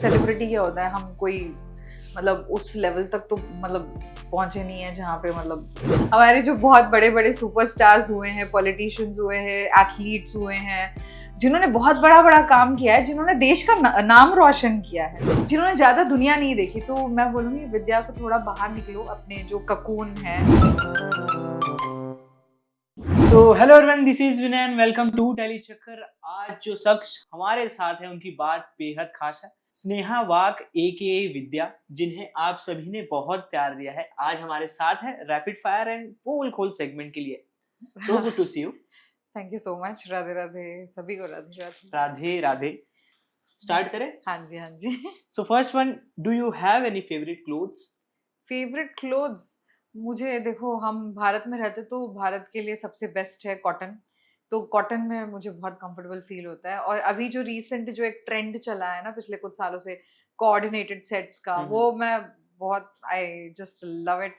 Celebrity क्या होता है, हम कोई मतलब उस लेवल तक तो मतलब पहुंचे नहीं है जहाँ पे मतलब हमारे जो बहुत बड़े बड़े सुपरस्टार्स हुए हैं, पॉलिटिशियंस हुए हैं, एथलीट्स हुए हैं, जिन्होंने बहुत बड़ा बड़ा काम किया है, जिन्होंने देश का नाम रोशन किया है, जिन्होंने ज्यादा दुनिया नहीं देखी। तो मैं बोलूँगी विद्या को थोड़ा बाहर निकलो, अपने जो ककून है। So hello everyone, this is Vinay and welcome to Daily चक्कर। आज जो शख्स हमारे साथ है उनकी बात बेहद खास है। स्नेहा वाक AKA विद्या, जिन्हें आप सभी ने बहुत प्यार दिया है, आज हमारे साथ है रैपिड फायर एंड पोल खोल सेगमेंट के लिए। So good to see you। Thank you so much. Radhe Radhe सभी को, राधे राधे। राधे राधे। स्टार्ट करें? हाँ जी, हाँ जी। So first one, do you have any favorite clothes? Favourite clothes, मुझे देखो, हम भारत में रहते तो भारत के लिए सबसे बेस्ट है कॉटन। तो कॉटन में मुझे बहुत कंफर्टेबल फील होता है। और अभी जो रीसेंट जो एक ट्रेंड चला है ना पिछले कुछ सालों से, कोऑर्डिनेटेड सेट्स का, वो मैं बहुत, आई जस्ट लव इट।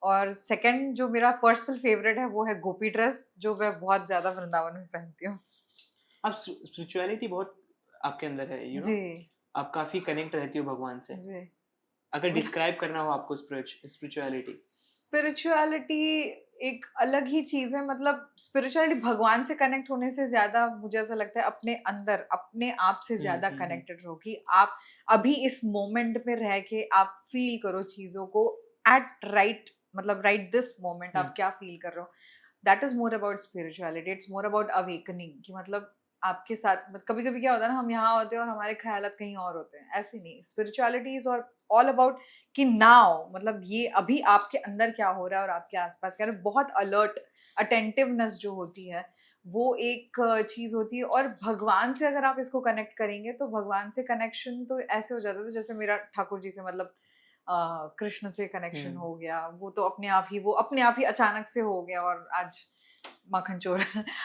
और सेकंड जो मेरा पर्सनल फेवरेट है वो है गोपी ड्रेस, जो मैं बहुत ज्यादा वृंदावन में पहनती हूँ। अब स्पिरिचुअलिटी बहुत आपके अंदर है, जी आप काफी कनेक्ट रहती हो भगवान से। जी। अगर डिस्क्राइब करना हो आपको स्पिरिचुअलिटी एक अलग ही चीज है। मतलब स्पिरिचुअलिटी भगवान से कनेक्ट होने से ज्यादा मुझे ऐसा लगता है अपने अंदर, अपने आप से ज्यादा कनेक्टेड रहो कि आप अभी इस मोमेंट में रह के आप फील करो चीजों को एट राइट, मतलब राइट दिस मोमेंट आप क्या फील कर रहे हो। That is more about spirituality, it's more about awakening. कि मतलब आपके साथ कभी कभी क्या होता है ना, हम यहाँ होते हैं और हमारे ख्यालात कहीं और होते हैं, ऐसे नहीं। स्पिरिचुअलिटी इज ऑल अबाउट कि नाउ, मतलब ये अभी आपके अंदर क्या हो रहा है और आपके आसपास क्या हो रहा है। बहुत अलर्ट, अटेंटिवनेस जो होती है वो एक चीज होती है। और भगवान से अगर आप इसको कनेक्ट करेंगे तो भगवान से कनेक्शन तो ऐसे हो जाता था जैसे मेरा ठाकुर जी से, मतलब कृष्ण से कनेक्शन हो गया। वो तो अपने आप ही अचानक से हो गया और आज माखन चोर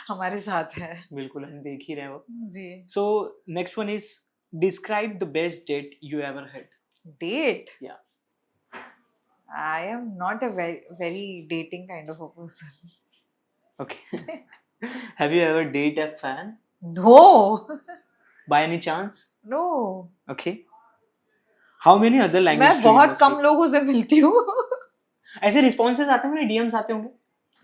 हमारे साथ है। बिल्कुल, हम देख ही रहे हो जी। So next one is describe the best date you ever had. Date? या I am not a very dating kind of a person. Okay have you ever date a fan No, by any chance? no. Okay how many other मैं language बहुत कम लोगों से मिलती हूँ। ऐसे responses आते होंगे, डीएम्स आते होंगे?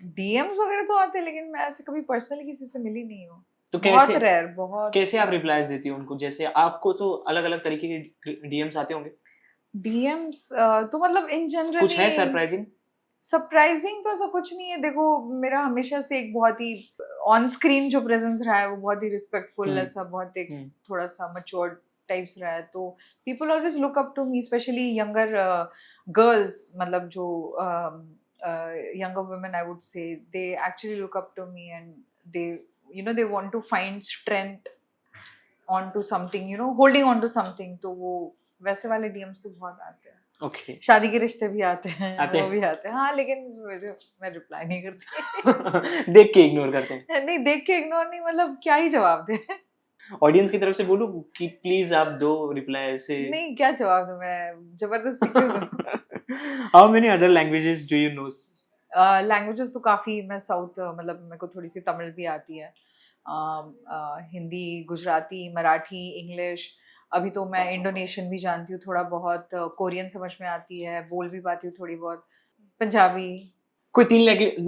डीएम्स वगैरह तो आते हैं, लेकिन मैं ऐसे कभी पर्सनली किसी से मिली नहीं हूँ। तो बहुत कैसे रेयर, बहुत। कैसे आप रिप्लाईज देती हो उनको? जैसे आपको तो अलग अलग तरीके के डीएम्स आते होंगे, डीएम्स तो मतलब इन कुछ है जनरली सरप्राइजिंग? सरप्राइजिंग तो ऐसा कुछ नहीं है। देखो, मेरा हमेशा से एक बहुत ही ऑन स्क्रीन जो प्रेजेंस रहा है वो बहुत ही रिस्पेक्टफुल, ऐसा बहुत एक थोड़ा सा मैच्योर्ड टाइप्स रहा है। तो people always look up to me, specially younger girls, मतलब जो younger women, I would say, they actually look up to me and they want to find strength onto something, holding on to something. तो वो वैसे वाले DMs तो बहुत आते हैं। ओके शादी के रिश्ते भी आते हैं, आते वो हैं। भी आते हैं, हाँ, लेकिन मैं रिप्लाई नहीं करती। देख के इग्नोर करते हैं। नहीं, देख के इग्नोर नहीं, मतलब क्या ही जवाब दे। ऑडियंस की तरफ से बोलूं कि प्लीज आप दो रिप्लाई ऐसे? नहीं, क्या जवाब दूं मैं, जबरदस्ती क्यों दूं। How many other languages do you knows? Languages तो काफ़ी, मैं साउथ, मतलब मेरे को थोड़ी सी तमिल भी आती है, हिंदी, गुजराती, मराठी, इंग्लिश। अभी तो मैं इंडोनेशियन भी जानती हूँ थोड़ा बहुत, कोरियन समझ में आती है, बोल भी पाती हूँ थोड़ी बहुत, पंजाबी। कोई 3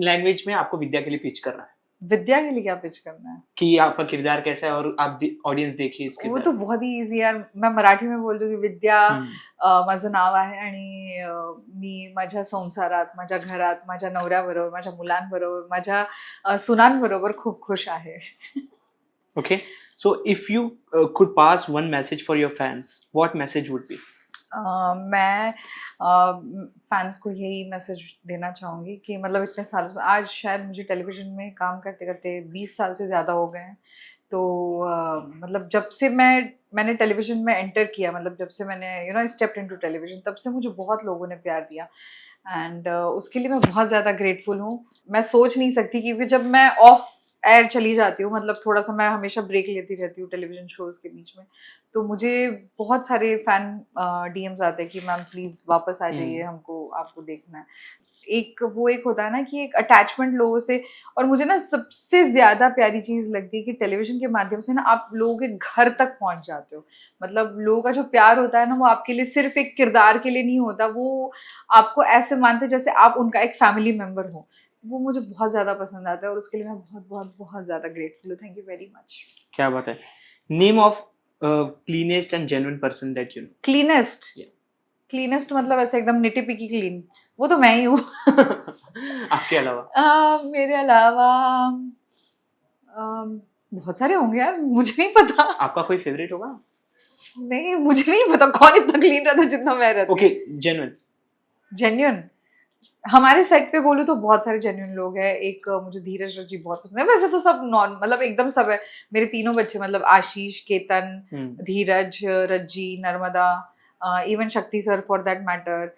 लैंग्वेज में आपको विद्या के लिए पिच करना है विद्या के लिए क्या पिच करना है? कि आपका किरदार कैसा है और आप ऑडियंस देखिए इस वो किरदार तो बहुत ही इजी यार। मैं मराठी में बोल दूंगी, विद्या माझं नाव आहे आणि मी माझ्या संसारात, माझ्या घरात, माझ्या नवऱ्याबरोबर, माझ्या मुलांबरोबर, माझ्या सुनांबरोबर खूप खुश आहे। Okay, so if you could pass one message for your fans, what message would be? मैं फैंस को यही मैसेज देना चाहूँगी कि मतलब इतने साल, आज शायद मुझे टेलीविज़न में काम करते करते 20 साल से ज़्यादा हो गए हैं। तो मतलब जब से मैंने टेलीविज़न में एंटर किया, मतलब जब से मैंने स्टेप्ड इनटू टेलीविज़न, तब से मुझे बहुत लोगों ने प्यार दिया। एंड उसके लिए मैं बहुत ज़्यादा ग्रेटफुल हूँ। मैं सोच नहीं सकती, क्योंकि जब मैं ऑफ एयर चली जाती हूँ, मतलब थोड़ा सा मैं हमेशा ब्रेक लेती रहती हूँ टेलीविजन शोज के बीच में, तो मुझे बहुत सारे फैन डीएम्स आते हैं कि मैम प्लीज वापस आ जाइए, हमको आपको देखना है। एक होता है ना कि एक अटैचमेंट लोगों से, और मुझे ना सबसे ज्यादा प्यारी चीज लगती है कि टेलीविजन के माध्यम से ना आप लोगों के घर तक पहुंच जाते हो। मतलब लोगों का जो प्यार होता है ना, वो आपके लिए सिर्फ एक किरदार के लिए नहीं होता, वो आपको ऐसे मानते जैसे आप उनका एक फैमिली मेंबर हो। वो मुझे बहुत ज्यादा पसंद आता है और उसके लिए मैं बहुत बहुत बहुत ज्यादा ग्रेटफुल हूँ। Thank you very much. क्या बात है। Name of cleanest and genuine person that you know. Cleanest? Cleanest मतलब ऐसे एकदम निटी पिकी क्लीन? वो तो मैं ही हूँ। आपके अलावा? मेरे अलावा बहुत सारे होंगे यार, मुझे नहीं पता। आपका कोई फेवरेट होगा? नहीं, मुझे नहीं पता कौन इतना क्लीन रहता जितना मैं रहती हूँ। Okay, genuine. जेन्युइन हमारे सेट पे बोलूँ तो बहुत सारे जेन्युइन लोग हैं। एक मुझे धीरज रज्जी बहुत पसंद है। वैसे तो सब नॉन, मतलब एकदम सब है। मेरे तीनों बच्चे, मतलब Ashish, Ketan, Dheeraj, Rajji, Narmada, even Shakti sir for that matter,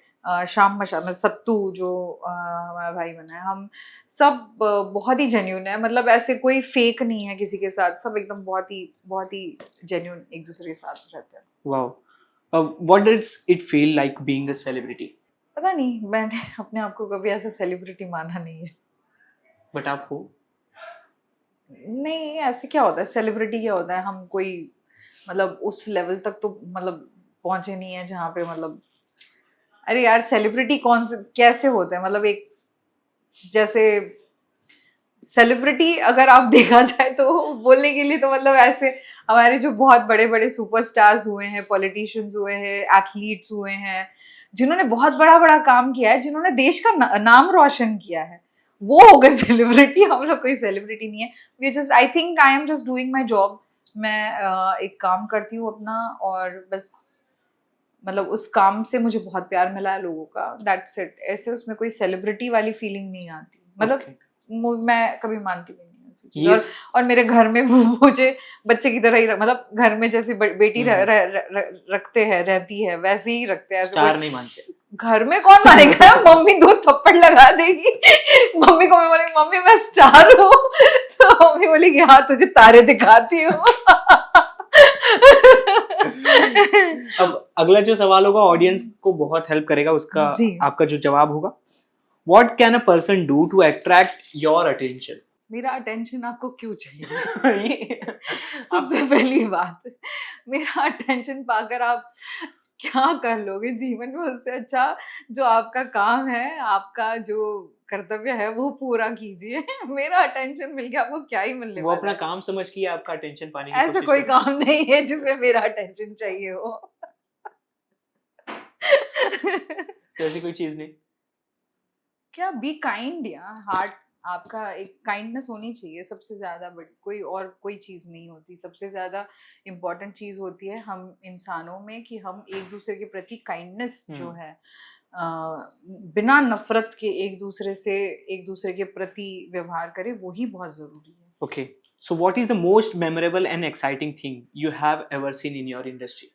Shyam मशा, सत्तू जो हमारा भाई बना है, हम सब बहुत ही जेन्युइन है। मतलब ऐसे कोई फेक नहीं है किसी के साथ, सब एकदम बहुत ही जेन्युइन एक दूसरे के साथ रहते हैं। Wow. What does it feel like being a celebrity? पता नहीं, मैंने अपने आप को कभी ऐसा सेलिब्रिटी माना नहीं है। बट आप हो? नहीं, ऐसे क्या होता है, सेलिब्रिटी क्या होता है, हम कोई मतलब उस लेवल तक तो मतलब पहुंचे नहीं है जहाँ पे मतलब, अरे यार सेलिब्रिटी कौन से कैसे होते हैं, मतलब एक जैसे सेलिब्रिटी अगर आप देखा जाए तो बोलने के लिए तो मतलब ऐसे हमारे जो बहुत बड़े बड़े सुपरस्टार्स हुए हैं, पॉलिटिशियंस हुए हैं, एथलीट्स हुए हैं, जिन्होंने बहुत बड़ा बड़ा काम किया है, जिन्होंने देश का नाम रोशन किया है, वो हो गए सेलिब्रिटी। हम लोग कोई सेलिब्रिटी नहीं है। We just, I think I am just doing my job. मैं एक काम करती हूँ अपना, और बस मतलब उस काम से मुझे बहुत प्यार मिला है लोगों का, दैट्स इट। ऐसे उसमें कोई सेलिब्रिटी वाली फीलिंग नहीं आती, मतलब मैं कभी मानती भी नहीं ऐसी चीज। और मेरे घर में मुझे बच्चे की तरह ही मतलब घर में जैसे बेटी रखते हैं, रहती है, वैसे ही रखते हैं। स्टार नहीं मानते घर में? कौन मानेगा? मम्मी 2 थप्पड़ लगा देगी। मम्मी को मैं बोलेगी मम्मी मैं स्टार हूँ, तो मम्मी बोलेगी हाँ तुझे तारे दिखाती हूँ। अब अगला जो सवाल होगा ऑडियंस को बहुत हेल्प करेगा, उसका आपका जो जवाब होगा, what can a person do to attract your attention? मेरा अटेंशन आपको क्यों चाहिए? सबसे पहली बात, मेरा अटेंशन पाकर आप क्या कर लोगे जीवन में? उससे अच्छा जो आपका काम है, आपका जो कर्तव्य है वो पूरा कीजिए। मेरा अटेंशन मिल गया, आपको क्या ही मिलने वाला है? वो अपना काम समझ के आपका अटेंशन पाने की ऐसा कोई काम नहीं है जिसमें मेरा अटेंशन चाहिए हो। तो ऐसी कोई चीज नहीं? क्या, बी काइंड यार, हार्ट आपका एक काइंडनेस होनी चाहिए सबसे ज्यादा, बट कोई चीज नहीं होती। सबसे ज्यादा इम्पोर्टेंट चीज होती है हम इंसानों में कि हम एक दूसरे के प्रति काइंडनेस जो है, बिना नफरत के एक दूसरे के प्रति व्यवहार करें, वही बहुत जरूरी है। Okay, so what is the most memorable and exciting thing you have ever seen in your industry?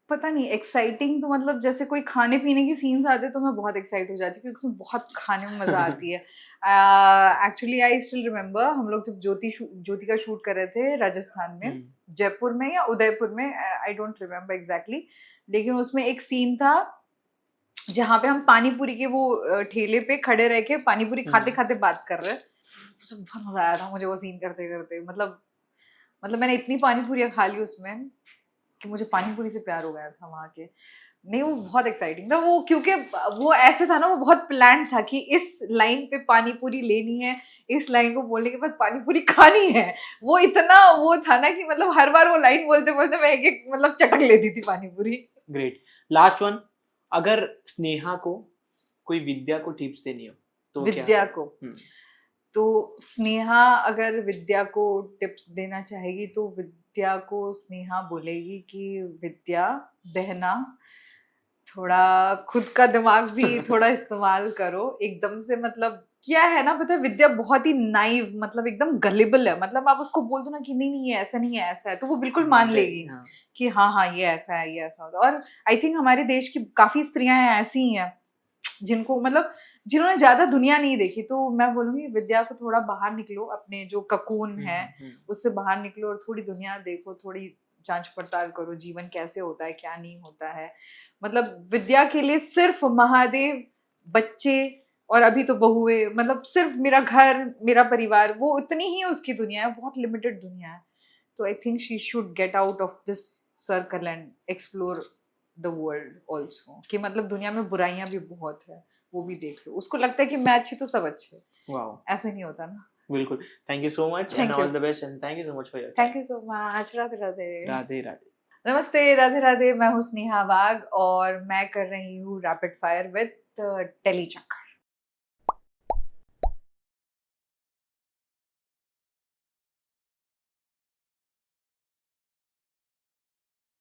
पता नहीं, एक्साइटिंग तो मतलब जैसे कोई खाने पीने की सीन्स आते तो मैं बहुत एक्साइट हो जाती हूँ, क्योंकि उसमें बहुत खाने में मजा आती है। एक्चुअली आई स्टिल रिमेम्बर, हम लोग जब ज्योति का शूट कर रहे थे राजस्थान में, जयपुर में या उदयपुर में, आई डोंट रिमेम्बर एग्जैक्टली, लेकिन उसमें एक सीन था जहाँ पे हम पानी पूरी के वो ठेले पे खड़े रह के पानी पूरी खाते खाते बात कर रहे हैं। बहुत मजा आया था मुझे वो सीन करते करते। मतलब मैंने इतनी पानी पूरियाँ खा ली उसमें कि मुझे पानी पूरी से प्यार हो गया था वहाँ के। नहीं, वो बहुत एक्साइटिंग था वो, क्योंकि वो ऐसे था ना, वो बहुत प्लान था कि इस लाइन पे पानी पूरी लेनी है, इस लाइन को बोलने के बाद पानी पूरी खानी है। वो इतना वो था ना कि मतलब हर बार वो लाइन बोलते बोलते मैं एक मतलब चटक लेती थी पानी पूरी। ग्रेट। लास्ट वन, अगर स्नेहा को कोई विद्या को टिप्स देनी हो तो विद्या को, तो स्नेहा अगर विद्या को टिप्स देना चाहेगी तो विद्या को स्नेहा बोलेगी कि विद्या बहना, थोड़ा खुद का दिमाग भी थोड़ा इस्तेमाल करो। एकदम से मतलब क्या है ना, पता है विद्या बहुत ही नाइव, मतलब एकदम गलिबल है। मतलब आप उसको बोल दो ना कि नहीं नहीं ये ऐसा नहीं है, ऐसा है, तो वो बिल्कुल मान लेगी कि हाँ हाँ ये ऐसा है, ये ऐसा होता है। और आई थिंक हमारे देश की काफी स्त्रियां ऐसी हैं जिनको मतलब जिन्होंने ज्यादा दुनिया नहीं देखी, तो मैं बोलूंगी विद्या को थोड़ा बाहर निकलो, अपने जो ककून है उससे बाहर निकलो और थोड़ी दुनिया देखो, थोड़ी जांच पड़ताल करो, जीवन कैसे होता है क्या नहीं होता है। मतलब विद्या के लिए सिर्फ महादेव, बच्चे और अभी तो बहुए, मतलब सिर्फ मेरा घर, मेरा परिवार, वो इतनी ही उसकी दुनिया है, बहुत लिमिटेड दुनिया है। तो I think she should get out of this circle and explore the world also, कि मतलब दुनिया में बुराइयां भी बहुत है, वो भी देख लो। उसको लगता है कि मैं अच्छी तो सब अच्छे, वाओ, ऐसा नहीं होता ना। बिल्कुल। Thank you so much and thank you, all the best and thank you so much for your thank time. You so much. Radhe Radhe. Radhe Radhe. नमस्ते, राधे राधे। मैं हूँ स्नेहा वाघ और मैं कर रही हूँ रैपिड फायर विद टेलीचक्र।